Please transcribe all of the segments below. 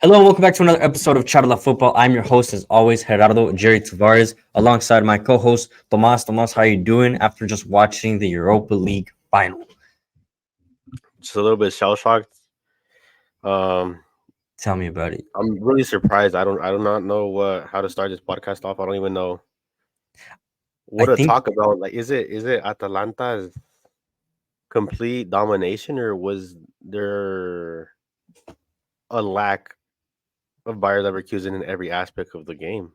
Hello, welcome back to another episode of Charla Football. I'm your host, as always, Gerardo Jerry Tavares, alongside my co-host Tomas. Tomas, how are you doing after just watching the Europa League final? Just a little bit shell shocked. Um, Tell me about it. I'm really surprised. I do not know how to start this podcast off. I don't even know I what to think talk about. Like, is it Atalanta's complete domination, or was there a lack of Bayer Leverkusen in every aspect of the game?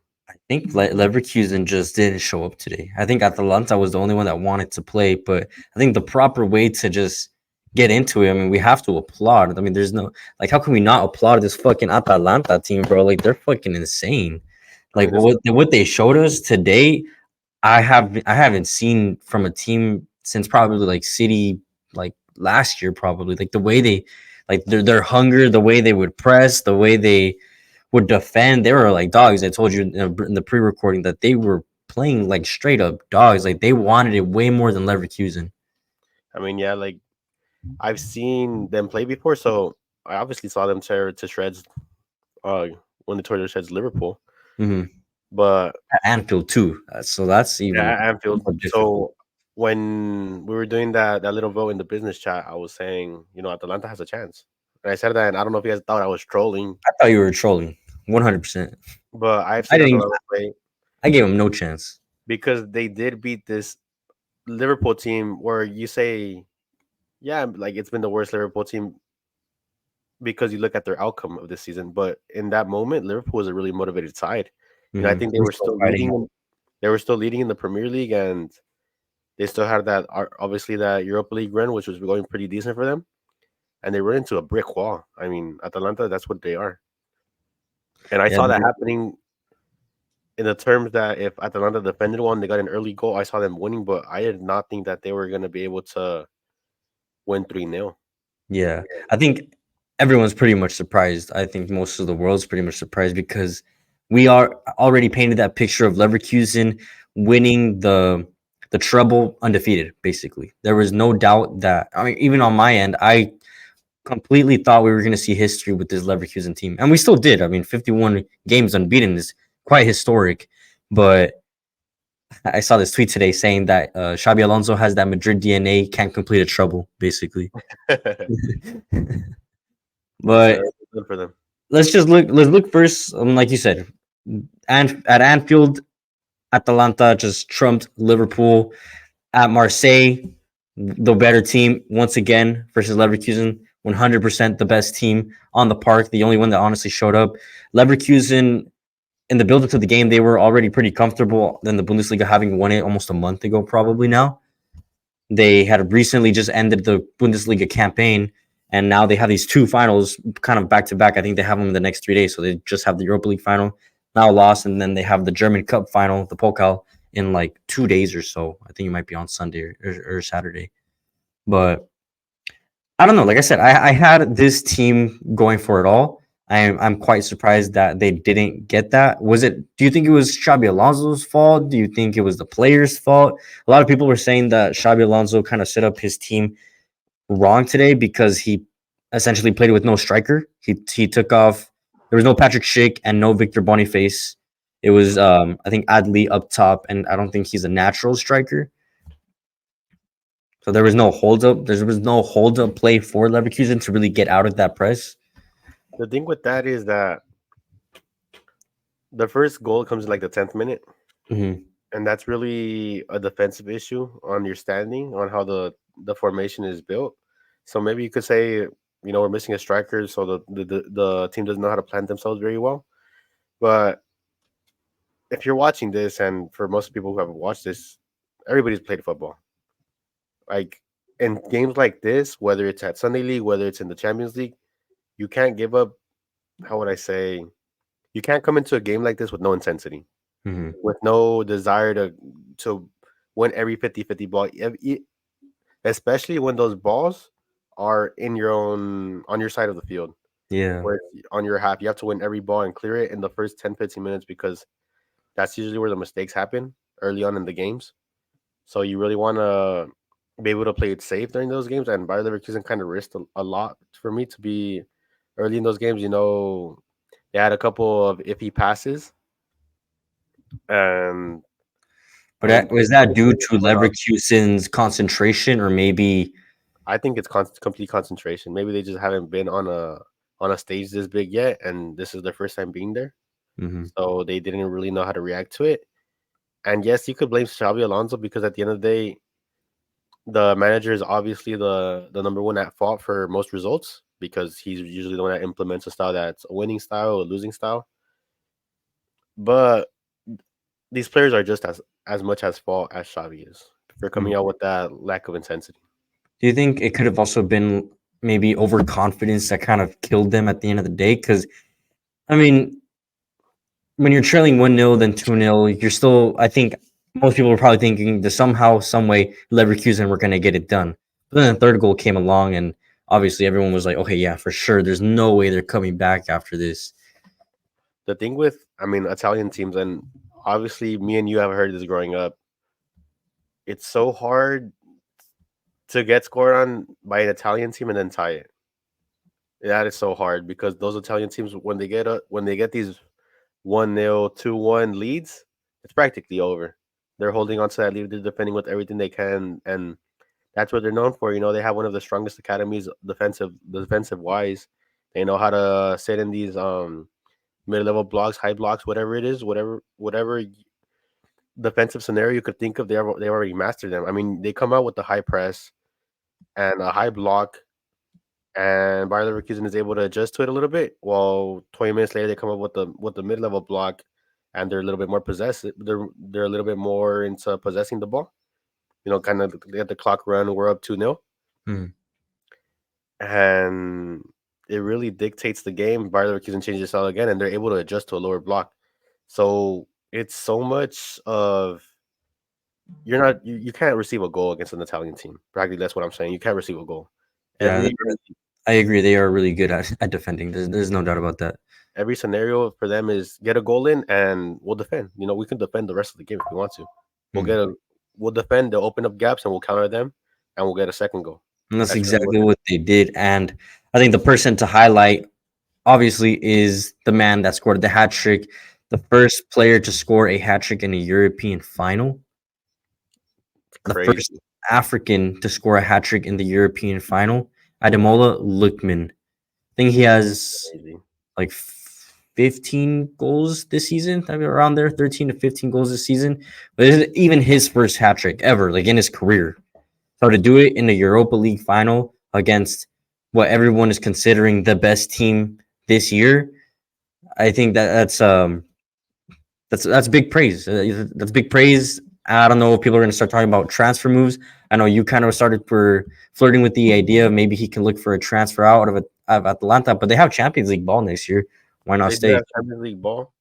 Leverkusen just didn't show up today. I think Atalanta was the only one that wanted to play, but I think the proper way to just get into it. I mean, we have to applaud. I mean, there's no like, how can we not applaud this fucking Atalanta team, bro? Like, they're fucking insane. I Like mean, this what they showed us today I haven't seen from a team since probably like City like last year probably like the way they like their hunger, the way they would press, the way they would defend. They were like dogs. I told you in the pre-recording that they were playing like straight up dogs. Like they wanted it way more than Leverkusen. I mean, yeah, like I've seen them play before, so I obviously saw them tear to shreds. Uh, when they tore to shreds Liverpool, Mm-hmm. but At Anfield too. So that's yeah, even at Anfield. more difficult. So when we were doing that little vote in the business chat, I was saying, Atalanta has a chance. And I said that, and I don't know if you guys thought I was trolling, I thought you were trolling, 100%. but I've I seen didn't. Atalanta play I gave him no chance. because they did beat this Liverpool team where you say, yeah, like it's been the worst Liverpool team because you look at their outcome of this season. But in that moment, Liverpool was a really motivated side. I think they We're were still still fighting. leading. They were still leading in the Premier League, and they still had that obviously that Europa League run, which was going pretty decent for them. And they run into a brick wall. I mean, Atalanta, that's what they are. And I Yeah, saw that happening in the terms that if Atalanta defended one, they got an early goal. I saw them winning, but I did not think that they were going to be able to win 3-0. yeah. I think everyone's pretty much surprised. I think most of the world's pretty much surprised because we are already painted that picture of Leverkusen winning the treble undefeated. Basically, there was no doubt that. I mean, even on my end, I completely thought we were going to see history with this Leverkusen team, and we still did. I mean, 51 games unbeaten is quite historic, but I saw this tweet today saying that Xabi Alonso has that Madrid DNA, can't complete a treble, basically. But Good for them. let's just look. Let's look first. Like you said, and at Anfield, Atalanta just trumped Liverpool. At Marseille, the better team once again versus Leverkusen. 100% the best team on the park. The only one that honestly showed up. Leverkusen in the build up to the game, they were already pretty comfortable in the Bundesliga, having won it almost a month ago, probably now. They had recently just ended the Bundesliga campaign, and now they have these two finals kind of back to back. I think they have them in the next 3 days. So they just have the Europa League final now lost, and then they have the German Cup final, the Pokal, in like 2 days or so. I think it might be on Sunday or Saturday. But I don't know. Like I said, I had this team going for it all. I'm quite surprised that they didn't get that. Was it? Do you think it was Xabi Alonso's fault? Do you think it was the players' fault? A lot of people were saying that Xabi Alonso kind of set up his team wrong today because he essentially played with no striker. He took off. There was no Patrick Schick and no Victor Boniface. It was I think Adli up top, and I don't think he's a natural striker. So there was no hold up. There was no hold up play for Leverkusen to really get out of that press. The thing with that is that the first goal comes in like the 10th minute, Hmm. and that's really a defensive issue on your standing, on how the formation is built. So maybe you could say, we're missing a striker, so the team doesn't know how to plant themselves very well. But if you're watching this, and for most people who haven't watched this, everybody's played football. Like in games like this, whether it's at Sunday League, whether it's in the Champions League, you can't give up. How would I say? You can't come into a game like this with no intensity, Hmm. with no desire to win every 50-50 ball, especially when those balls are in your own on your side of the field, Yeah. where it's on your half. You have to win every ball and clear it in the first 10-15 minutes because that's usually where the mistakes happen early on in the games. So you really want to be able to play it safe during those games. And Bayer Leverkusen kind of risked a lot for me to be early in those games, they had a couple of iffy passes, and But I mean, was that due to Leverkusen's concentration, or maybe? I think it's complete concentration. Maybe they just haven't been on a stage this big yet, and this is their first time being there, Mhm. so they didn't really know how to react to it. And yes, you could blame Xabi Alonso because at the end of the day, the manager is obviously the number one at fault for most results because he's usually the one that implements a style that's a winning style or a losing style. But these players are just as much as fault as Xavi is for Mm. coming out with that lack of intensity. Do you think it could have also been maybe overconfidence that kind of killed them at the end of the day? Because I mean, when you're trailing 1-0, then 2-0, you're still. I think most people were probably thinking that somehow, some way, Leverkusen were going to get it done. But then the third goal came along, and obviously everyone was like, "Okay, yeah, for sure. There's no way they're coming back after this." The thing with, I mean, Italian teams, and obviously me and you have heard this growing up, it's so hard to get scored on by an Italian team and then tie it. That is so hard because those Italian teams, when they get these 1-0, 2-1 leads, it's practically over. They're holding on to that lead, they're defending with everything they can, and that's what they're known for. They have one of the strongest academies defensive wise. They know how to sit in these mid level blocks, high blocks, whatever it is, whatever defensive scenario you could think of, they already mastered them. I mean, they come out with the high press and a high block, and Bayer Leverkusen is able to adjust to it a little bit. While 20 minutes later, they come up with the mid level block, and they're a little bit more possessive. They're a little bit more into possessing the ball. Kind of let the clock run. We're up 2-0, Hmm. and it really dictates the game. Bayer Leverkusen changes the style again, and they're able to adjust to a lower block. So it's so much of you can't receive a goal against an Italian team. Practically, that's what I'm saying. You can't receive a goal. Yeah, Every I agree. They are really good at defending. There's no doubt about that. every scenario for them is get a goal in and we'll defend. We can defend the rest of the game if we want to. We'll Hmm. get a we'll defend, they'll open up gaps and we'll counter them and we'll get a second goal. And that's That's really what exactly what they did. And I think the person to highlight, obviously, is the man that scored the hat trick, the first player to score a hat trick in a European final, it's the first crazy. African to score a hat trick in the European final, Ademola Lookman. I think he has Crazy. like 15 goals this season, I mean, around there, 13 to 15 goals this season. But this is even his first hat trick ever, like in his career. So to do it in the Europa League final against what everyone is considering the best team this year, I think that's big praise. That's big praise. I don't know if people are going to start talking about transfer moves. I know you kind of started for flirting with the idea of maybe he can look for a transfer out of Atalanta, but they have Champions League ball next year. Why not They do stay? have Champions League ball.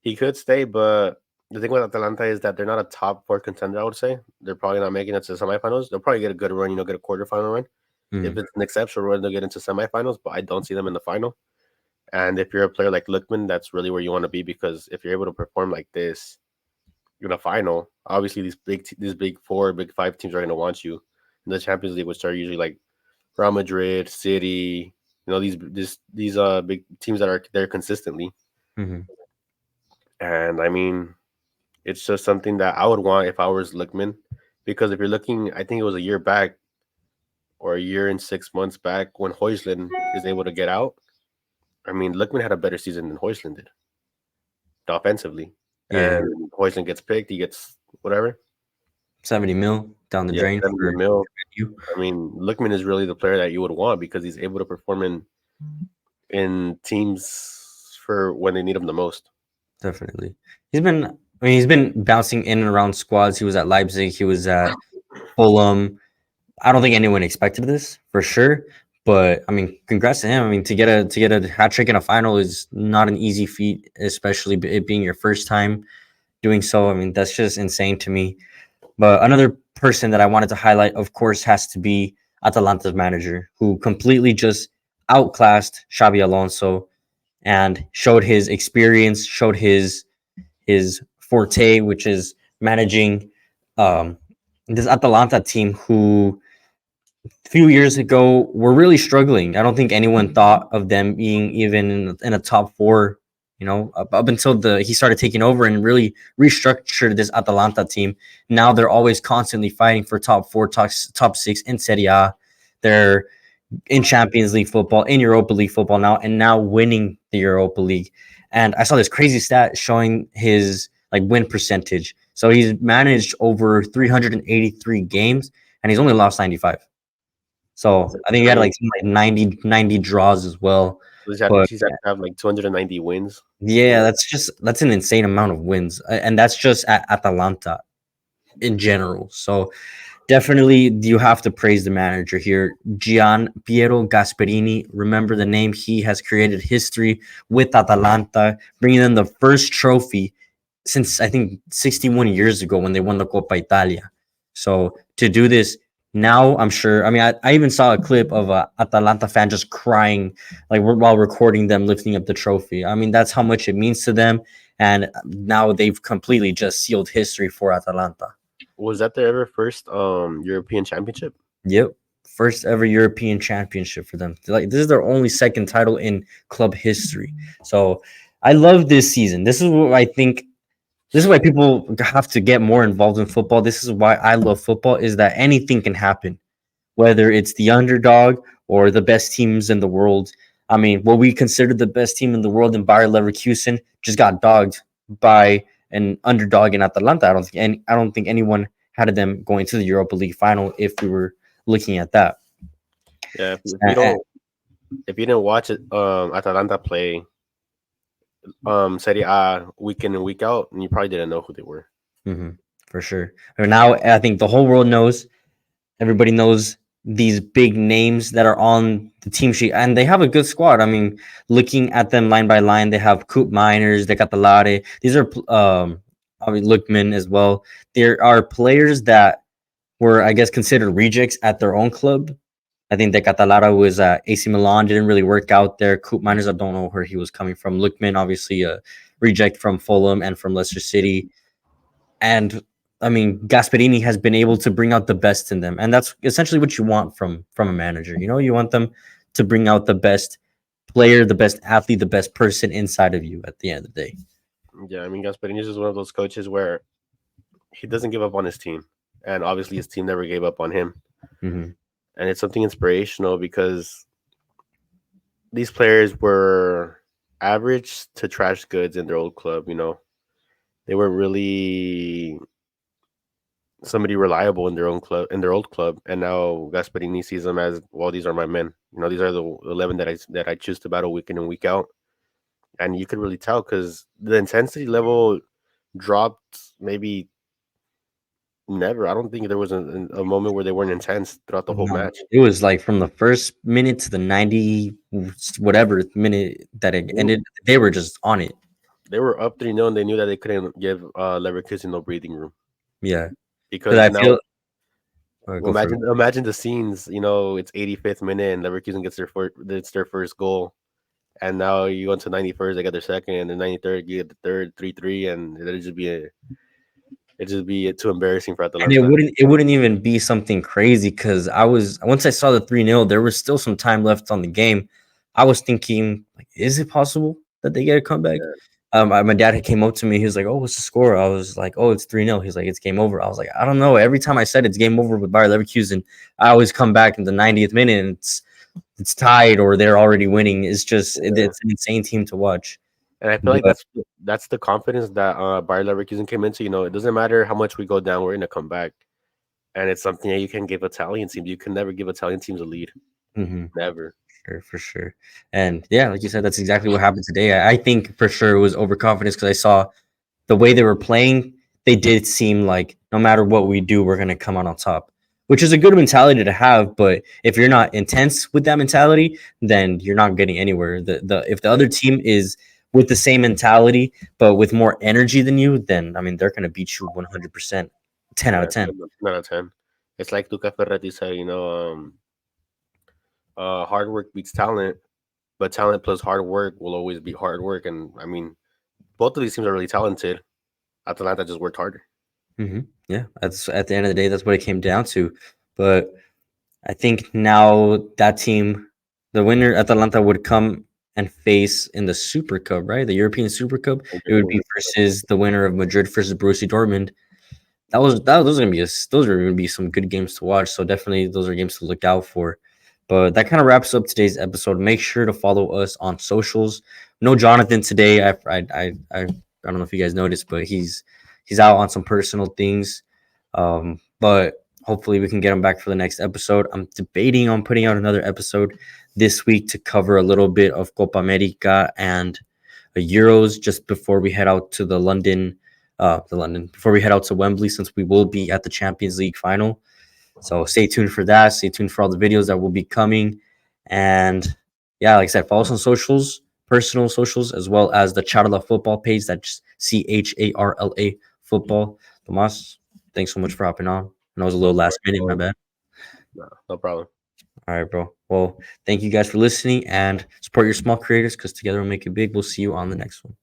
He could stay, but the thing with Atalanta is that they're not a top four contender, I would say. They're probably not making it to the semifinals. They'll probably get a good run, get a quarterfinal run. If Mm, it's an exceptional run, they'll get into semifinals, but I don't see them in the final. And if you're a player like Lookman, that's really where you want to be because if you're able to perform like this in a final, obviously these big four, big five teams are going to want you in the Champions League, which are usually like Real Madrid, City, these big teams that are there consistently. mhm. And I mean, it's just something that I would want if I was Lookman, because if you're looking, I think it was a year back or a year and 6 months back when Hoyslin is able to get out. I mean, Lookman had a better season than Hoyslin did offensively. Yeah, And Hoyslin gets picked, he gets whatever. 70 mil down the Yeah, drain 70 for mil. you. I mean, Lookman is really the player that you would want because he's able to perform in teams for when they need him the most. Definitely. He's been bouncing in and around squads. He was at Leipzig, he was at Fulham. I don't think anyone expected this for sure, but I mean, congrats to him. I mean, to get a hat trick in a final is not an easy feat, especially it being your first time doing so. I mean, that's just insane to me. But another person that I wanted to highlight, of course, has to be Atalanta's manager, who completely just outclassed Xabi Alonso and showed his experience, showed his forte, which is managing um, this Atalanta team, who a few years ago were really struggling. I don't think anyone thought of them being even in a top four. Up until he started taking over and really restructured this Atalanta team. Now they're always constantly fighting for top four, top six in Serie A. They're in Champions League football, in Europa League football now, and now winning the Europa League. And I saw this crazy stat showing his like win percentage. So he's managed over 383 games, and he's only lost 95. So I think he I had mean, like, some, like 90 draws as well. But he's had to have like 290 wins. You yeah, know, that's an insane amount of wins, and that's just at Atalanta in general. So definitely, you have to praise the manager here, Gian Piero Gasperini. Remember the name; he has created history with Atalanta, bringing them the first trophy since I think 61 years ago when they won the Coppa Italia. So to do this now, I'm sure. I mean, I even saw a clip of a Atalanta fan just crying, like while recording them lifting up the trophy. I mean, that's how much it means to them, and now they've completely just sealed history for Atalanta. was that their ever first European championship? Yep. First ever European championship for them. Like, this is their only second title in club history. So I love this season. This is what I think. This is why people have to get more involved in football. This is why I love football, is that anything can happen, whether it's the underdog or the best teams in the world. I mean, what we consider the best team in the world in Bayer Leverkusen just got dogged by an underdog in Atalanta. I don't think anyone had them going to the Europa League final if we were looking at that. Yeah, if you Uh, don't, if you didn't watch it, Atalanta play Serie A week in and week out, and you probably didn't know who they were. mhm, for sure. And now I think the whole world knows. Everybody knows these big names that are on the team sheet, and they have a good squad. I mean, looking at them line by line, they have Coop Miners, De Catalare. These are I mean, Lookman as well. There are players that were, I guess, considered rejects at their own club. I think De Catalara was AC Milan, didn't really work out there. Coop Miners, I don't know where he was coming from. Lookman, obviously, a reject from Fulham and from Leicester City. And I mean, Gasperini has been able to bring out the best in them, and that's essentially what you want from a manager. You want them to bring out the best player, the best athlete, the best person inside of you at the end of the day. Yeah, I mean, Gasperini is one of those coaches where he doesn't give up on his team, and obviously his team never gave up on him. Mm-hmm. And it's something inspirational because these players were average to trash goods in their old club. They weren't really somebody reliable in their own club, in their old club, and now Gasperini sees them as, well, these are my men. These are the 11 that I choose to battle week in and week out. And you could really tell because the intensity level dropped maybe never. I don't think there was a moment where they weren't intense throughout the whole No, match. it was like from the first minute to the 90 whatever minute that it They were, ended, they were just on it. they were up 3-0 and they knew that they couldn't give Leverkusen no breathing room Yeah, because because I now feel. Go for it. imagine the scenes. It's 85th minute and Leverkusen gets their first goal, and now you go into 91st, they got their second, and the 93rd you get the third 3-3, and it'd just be too embarrassing for And it Atalanta. wouldn't it wouldn't even be something crazy because I was once I saw the 3-0, there was still some time left on the game. I was thinking, like, is it possible that they get a comeback? Yeah, My dad had came up to me. He was like, "Oh, what's the score?" I was like, "Oh, it's 3-0." He's like, "It's game over." I was like, "I don't know." Every time I said it's game over with Bayer Leverkusen, I always come back in the 90th minute and it's tied or they're already winning. yeah. It's an insane team to watch. And I feel like But that's the confidence that Bayer Leverkusen came into. It doesn't matter how much we go down, we're gonna come back, and it's something that you can give Italian teams. You can never give Italian teams a lead, mhm. never. Sure, for sure. And yeah, like you said, that's exactly what happened today. I think for sure it was overconfidence because I saw the way they were playing. They did seem like no matter what we do, we're gonna come out on top, which is a good mentality to have. But if you're not intense with that mentality, then you're not getting anywhere. The if the other team is with the same mentality but with more energy than you, then I mean they're gonna beat you 100%, 10 out of Yeah, 10. 9 out of 10. It's like Luca Ferretti said, hard work beats talent, but talent plus hard work will always be hard work. And I mean, both of these teams are really talented. Atalanta just worked harder. Yeah, that's at the end of the day, that's what it came down to. But I think now that team, the winner Atalanta would come and face in the Super Cup, right? The European Super Cup. It would be versus the winner of Madrid versus Borussia Dortmund. Those are gonna be those are gonna be some good games to watch. So definitely those are games to look out for. But that kind of wraps up today's episode. Make sure to follow us on socials. No Jonathan today. I don't know if you guys noticed, but he's out on some personal things. But hopefully we can get him back for the next episode. I'm debating on putting out another episode this week to cover a little bit of Copa America and Euros just before we head out to before we head out to Wembley, since we will be at the Champions League final. So stay tuned for that. Stay tuned for all the videos that will be coming. And yeah, like I said, follow us on socials, personal socials, as well as the Charla football page. That's CHARLA football. Tomas, thanks so much for hopping on. I know it was a little last minute, my bad. No problem. All right, bro. Well, thank you guys for listening and support your small creators because together we'll make it big. We'll see you on the next one.